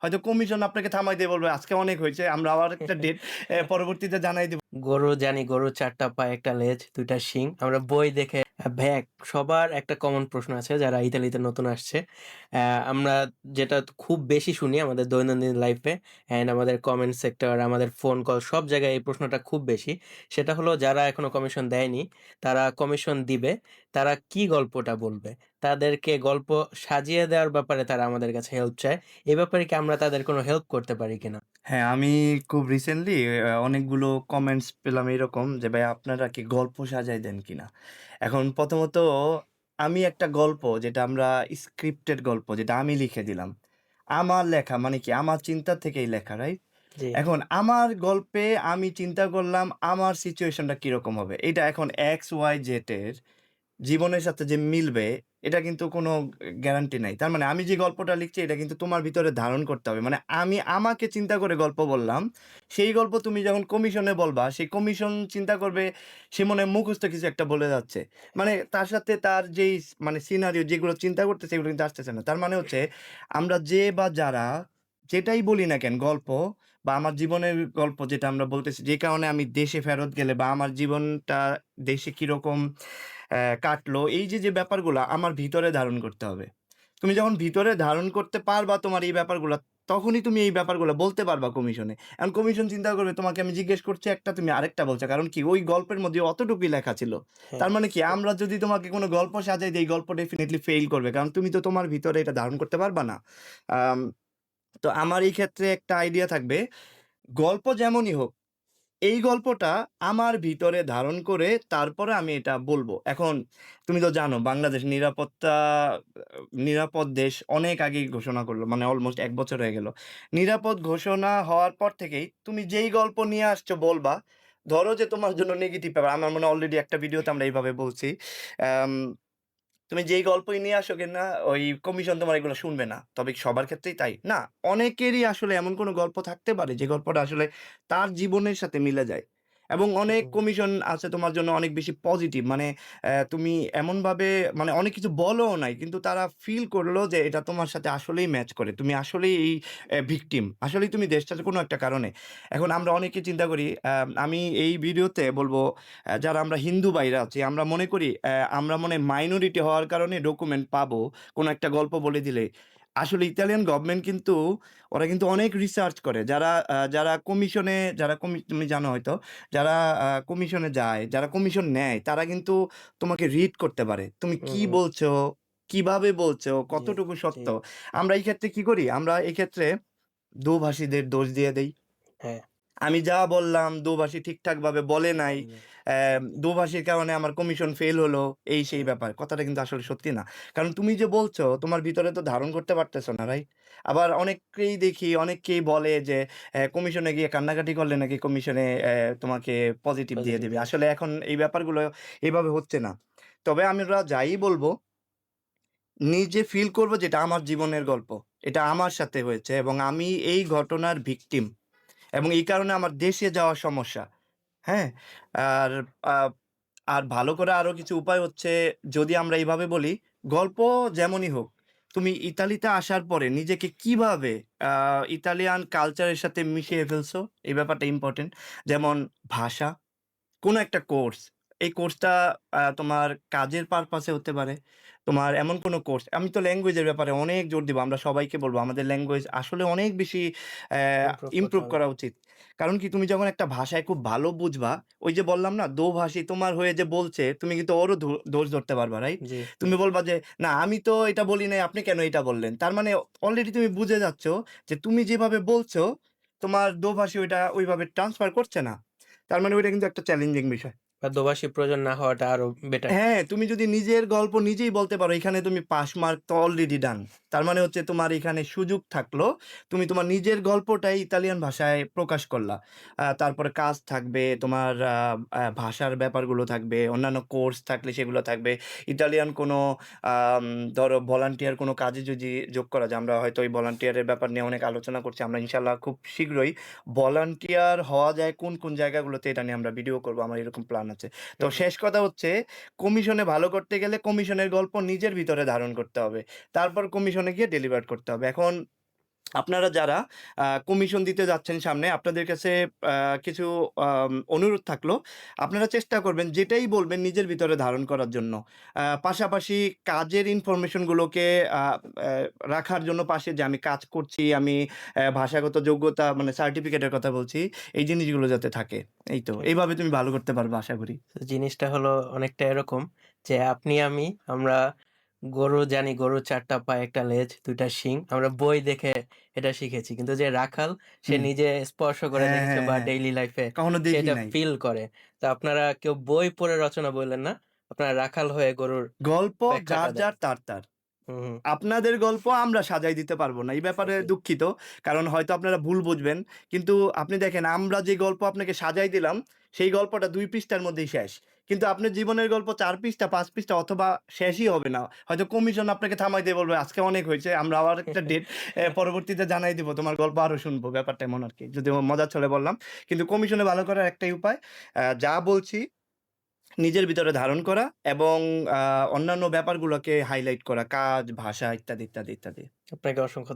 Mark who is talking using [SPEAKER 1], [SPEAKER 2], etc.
[SPEAKER 1] হয়তো কমিশন আপনাকে থামাই দিয়ে বলবে আজকে অনেক হয়েছে, আমরা আবার একটা ডেট পরবর্তীতে জানাই দিব।
[SPEAKER 2] গরু জানি, গরুর ৪টা পা, ১টা লেজ, ২টা শিং। আমরা বই দেখে ভাইয়া সবার একটা কমন প্রশ্ন আছে যারা ইতালিতে নতুন আসছে। আমরা যেটা খুব বেশি শুনি আমাদের দৈনন্দিন লাইফে অ্যান্ড আমাদের কমেন্ট সেক্টর, আমাদের ফোন কল সব জায়গায় এই প্রশ্নটা খুব বেশি। সেটা হলো যারা এখনো কমিশন দেয়নি, তারা কমিশন দিবে, তারা কি গল্পটা বলবে? তাদেরকে গল্প সাজিয়ে দেওয়ার ব্যাপারে তারা আমাদের কাছে হেল্প চায়। এ ব্যাপারে কি আমরা তাদের কোনো হেল্প করতে পারি কিনা?
[SPEAKER 1] হ্যাঁ, আমি খুব রিসেন্টলি অনেকগুলো কমেন্টস পেলাম এরকম যে, "ভাই আপনারা কি গল্প সাজায় দেন কিনা?" এখন প্রথমত আমি একটা গল্প যেটা আমরা স্ক্রিপ্টেড গল্প যেটা আমি লিখে দিলাম। আমার লেখা মানে কি আমার চিন্তা থেকেই লেখা, রাইট?
[SPEAKER 2] জি।
[SPEAKER 1] এখন আমার গল্পে আমি চিন্তা করলাম আমার সিচুয়েশনটা কিরকম হবে। এটা এখন এক্স, ওয়াই, জেড এর জীবনের সাথে যে মিলবে এটা কিন্তু কোনো গ্যারান্টি নাই। তার মানে আমি যে গল্পটা লিখছি এটা কিন্তু তোমার ভিতরে ধারণ করতে হবে। মানে আমি আমাকে চিন্তা করে গল্প বললাম। সেই গল্প তুমি যখন কমিশনে বলবা, সেই কমিশন চিন্তা করবে সে মনে হয় মুখস্থ কিছু একটা বলে যাচ্ছে। মানে তার সাথে তার যেই মানে সিনারিও যেগুলো চিন্তা করতেছে এগুলো কিন্তু আসতেছে না। তার মানে হচ্ছে আমরা যে বা যারা যেটাই বলি না কেন গল্প বা আমার জীবনের গল্প যেটা আমরা বলতেছি, যে কারণে আমি দেশে ফেরত গেলে বা আমার জীবনটা দেশে কিরকম কাটলো, এই যে ব্যাপারগুলা আমার ভিতরে ধারণ করতে হবে। তুমি যখন ভিতরে ধারণ করতে পারবা তোমার এই ব্যাপারগুলা, তখনই তুমি এই ব্যাপারগুলা বলতে পারবা কমিশনে। এখন কমিশন চিন্তা করবে তোমাকে আমি জিজ্ঞেস করছি একটা, তুমি আরেকটা বলছো। কারণ কি ওই গল্পের মধ্যে অতটুকুই লেখা ছিল।
[SPEAKER 2] হ্যাঁ।
[SPEAKER 1] তার মানে কি আমরা যদি তোমাকে কোনো গল্প সাজাই দেই, গল্প ডেফিনিটলি ফেইল করবে। কারণ তুমি তো তোমার ভিতরে এটা ধারণ করতে পারবা না। আম তো আমার এই ক্ষেত্রে একটা আইডিয়া থাকবে, গল্প যেমনই হোক এই গল্পটা আমার ভিতরে ধারণ করে তারপরে আমি এটা বলবো। এখন তুমি তো জানো বাংলাদেশ নিরাপদ দেশ অনেক আগেই ঘোষণা করলো। মানে অলমোস্ট ১ বছর হয়ে গেল। নিরাপদ ঘোষণা হওয়ার পর থেকেই তুমি যেই গল্প নিয়ে আসছো বলবা, ধরো যে তোমার জন্য নেগেটিভ ব্যাপার। আমার মনে হয় অলরেডি একটা ভিডিওতে আমরা এইভাবে বলছি। আম তুমি যেই গল্পই নিয়ে আসো কিনা ওই কমিশন তোমার এগুলো শুনবে না। তবে কি সবার ক্ষেত্রেই তাই? না। অনেকেরই আসলে এমন কোনো গল্প থাকতে পারে যে গল্পটা আসলে তার জীবনের সাথে মিলে যায়। এবং অনেক
[SPEAKER 2] হুম।
[SPEAKER 1] কমিশন আছে তোমার জন্য অনেক বেশি পজিটিভ। মানে তুমি এমনভাবে মানে অনেক কিছু বলোও নাই। কিন্তু তারা ফিল করলো যে এটা তোমার সাথে আসলেই ম্যাচ করে। তুমি আসলেই এই ভিকটিম। আসলেই তুমি দেশ ছাড়ছো কোনো একটা কারণে। এখন আমরা অনেকে চিন্তা করি আমি এই ভিডিওতে বলব যারা আমরা হিন্দু ভাইরা আছি, আমরা মনে করি আমরা মনে হয় মাইনরিটি হওয়ার কারণে ডকুমেন্ট পাবো, কোনো একটা গল্প বলে দিলে। আসলে ইতালিয়ান গভর্নমেন্ট কিন্তু ওরা কিন্তু অনেক রিসার্চ করে। যারা কমিশনে তুমি জানো হয়তো, যারা কমিশনে যায়, যারা কমিশন নেয়, তারা কিন্তু তোমাকে রিড করতে পারে। তুমি
[SPEAKER 2] হুম,
[SPEAKER 1] কি
[SPEAKER 2] হুম।
[SPEAKER 1] বলছো, কিভাবে বলছো,
[SPEAKER 2] জি,
[SPEAKER 1] কতটুকু
[SPEAKER 2] জি।
[SPEAKER 1] সত্য। আমরা এই ক্ষেত্রে কি করি? আমরা এই ক্ষেত্রে দোভাষীদের দোষ দিয়ে দেই।
[SPEAKER 2] হ্যাঁ,
[SPEAKER 1] আমি যা বললাম দোভাষী ঠিকঠাকভাবে বলে নাই।
[SPEAKER 2] বলে নাই। জি, জি।
[SPEAKER 1] দোভাষীর কারণে আমার কমিশন ফেল হলো, এই সেই
[SPEAKER 2] হুম,
[SPEAKER 1] ব্যাপার। কথাটা কিন্তু আসলে সত্যি না। কারণ তুমি যে বলছো তোমার ভিতরে তো ধারণ করতে পারতেছো না, রাইট? আবার অনেককেই দেখি অনেককেই বলে যে কমিশনে গিয়ে কান্নাকাটি করলে নাকি কমিশনে তোমাকে পজিটিভ দিয়ে
[SPEAKER 2] পজিটিভ
[SPEAKER 1] দিবে।
[SPEAKER 2] দিয়ে।
[SPEAKER 1] আসলে এখন এই ব্যাপারগুলো এভাবে হচ্ছে না। তবে আমরা যাই বলবো, নিজে ফিল করব যেটা আমার জীবনের গল্প। এটা আমার সাথে হয়েছে এবং আমি এই ঘটনার ভিকটিম এবং এই কারণে আমার দেশে যাওয়া সমস্যা। হ্যাঁ? আর আ আর ভালো করে আরো কিছু উপায় হচ্ছে, যদি আমরা এভাবে বলি, গল্প যেমনই হোক, তুমি ইতালিতে আসার পরে নিজেকে কিভাবে আ ইতালিয়ান কালচারের সাথে মিশিয়ে ফেলছো, এই ব্যাপারটা ইম্পোর্টেন্ট। যেমন ভাষা, কোনো একটা কোর্স। এই কোর্সটা তোমার কাজের পারপাসে হতে পারে। তোমার এমন কোনো কোর্স, আমি তো ল্যাঙ্গুয়েজের ব্যাপারে অনেক জোর দিব। আমরা সবাইকে বলব আমাদের ল্যাঙ্গুয়েজ আসলে অনেক বেশি
[SPEAKER 2] ইমপ্রুভ করতে
[SPEAKER 1] ইমপ্রুভ
[SPEAKER 2] হবে।
[SPEAKER 1] করা উচিত। কারণ কি তুমি যখন একটা ভাষায় খুব ভালো বুঝবা, ওই যে বললাম না দোভাষী তোমার হয়ে যে বলছে, তুমি কিন্তু ওরও দোষ ধরতে পারবা, রাইট?
[SPEAKER 2] জি, জি।
[SPEAKER 1] তুমি বলবা যে, "না আমি তো এটা বলি নাই, আপনি কেন এটা বললেন?" তার মানে অলরেডি তুমি বুঝে যাচ্ছ যে তুমি যেভাবে বলছো, তোমার দোভাষী ওইটা ওইভাবে ট্রান্সফার করছে না। তার মানে ওইটা কিন্তু একটা চ্যালেঞ্জিং বিষয়।
[SPEAKER 2] বা দোভাষী প্রয়োজন না হওয়াটা আরো বেটার।
[SPEAKER 1] হ্যাঁ, তুমি যদি নিজের গল্প নিজেই বলতে পারো, এখানে তুমি পাস মার্ক তো অলরেডি ডান। তার মানে হচ্ছে তোমার এখানে সুযোগ থাকলো। তুমি তোমার নিজের গল্পটাই ইতালিয়ান ভাষায় প্রকাশ করলা। তারপরে কাজ থাকবে, তোমার আ আ ভাষার ব্যাপারগুলো থাকবে, অন্যান্য কোর্স থাকলে সেগুলো থাকবে। ইতালিয়ান কোনো আম ধরো ভলান্টিয়ার কোনো কাজে যদি যোগ করা যায়, আমরা হয়তো ওই ভলান্টিয়ারের ব্যাপার নিয়ে অনেক আলোচনা করছি। আমরা ইনশাআল্লাহ খুব শীঘ্রই ভলান্টিয়ার হওয়া যায় কোন জায়গাগুলোতে এটা নিয়ে আমরা ভিডিও করব। আমার এরকম প্ল্যান আছে। তো
[SPEAKER 2] হুম, হুম।
[SPEAKER 1] শেষ কথা হচ্ছে, কমিশনে ভালো করতে গেলে কমিশনের গল্প নিজের ভিতরে ধারণ করতে হবে। তারপর কমিশনে গিয়ে ডেলিভার করতে হবে। এখন আপনারা যারা কমিশন দিতে যাচ্ছেন সামনে, আপনাদের কাছে কিছু অনুরোধ থাকলো। আপনারা চেষ্টা করবেন যেটাই বলবেন নিজের ভিতরে ধারণ করার জন্য। পাশাপাশি কাজের ইনফরমেশনগুলোকে আ অ্যা রাখার জন্য পাশে যে আমি কাজ করছি, আমি ভাষাগত যোগ্যতা মানে সার্টিফিকেটের কথা বলছি, এই জিনিসগুলো যাতে থাকে। এই তো।
[SPEAKER 2] ঠিক।
[SPEAKER 1] এইভাবে তুমি ভালো করতে পারবা আশা করি।
[SPEAKER 2] তো জিনিসটা হলো অনেকটা এরকম যে আপনি আমি আমরা গরু জানি গরুর ৪ টা পা, ১ টা লেজ, ২ টা শিং। আমরা বই দেখে এটা শিখেছি। কিন্তু যে রাখাল সে
[SPEAKER 1] হুম।
[SPEAKER 2] নিজে স্পর্শ করে
[SPEAKER 1] হ্যাঁ,
[SPEAKER 2] দেখেছে
[SPEAKER 1] হ্যাঁ,
[SPEAKER 2] বা
[SPEAKER 1] হ্যাঁ।
[SPEAKER 2] ডেইলি লাইফে
[SPEAKER 1] কখনো
[SPEAKER 2] সে
[SPEAKER 1] দেখি
[SPEAKER 2] এটা
[SPEAKER 1] নাই।
[SPEAKER 2] ফিল করে। তো আপনারা কেউ বই পড়ে রচনা বললেন না। আপনারা রাখাল হয়ে গরুর
[SPEAKER 1] গল্প
[SPEAKER 2] ব্যাখ্যাটা
[SPEAKER 1] যার,
[SPEAKER 2] দেন।
[SPEAKER 1] যার তার, তার।
[SPEAKER 2] হুম, হুম।
[SPEAKER 1] আপনাদের গল্প আমরা সাজাই দিতে পারব না। এই ব্যাপারে
[SPEAKER 2] ওকে।
[SPEAKER 1] দুঃখিত। কারণ হয়তো আপনারা ভুল বুঝবেন। কিন্তু আপনি দেখেন আমরা যে গল্প আপনাকে সাজাই দিলাম, সেই গল্পটা ২ পৃষ্ঠার মধ্যেই শেষ। কিন্তু আপনার জীবনের গল্প ৪ পৃষ্ঠা, ৫ পৃষ্ঠা অথবা শেষই হবে না। হয়তো কমিশন আপনাকে থামাই দিয়ে বলবে, "আজকে অনেক হইছে। আমরা আবার একটা ডেট পরবর্তীতে জানাই দিব। তোমার গল্প আরো শুনবো।" ব্যাপারটা এমন আরকি। যদিও মজার ছলে বললাম। কিন্তু কমিশনে ভালো করার একটাই উপায়, যা বলছি নিজের ভিতরে ধারণ করা এবং আ অন্যান্য ব্যাপারগুলোকে হাইলাইট করা। কাজ, ভাষা ইত্যাদি, ইত্যাদি, ইত্যাদি।
[SPEAKER 2] আপনাকে অসংখ্য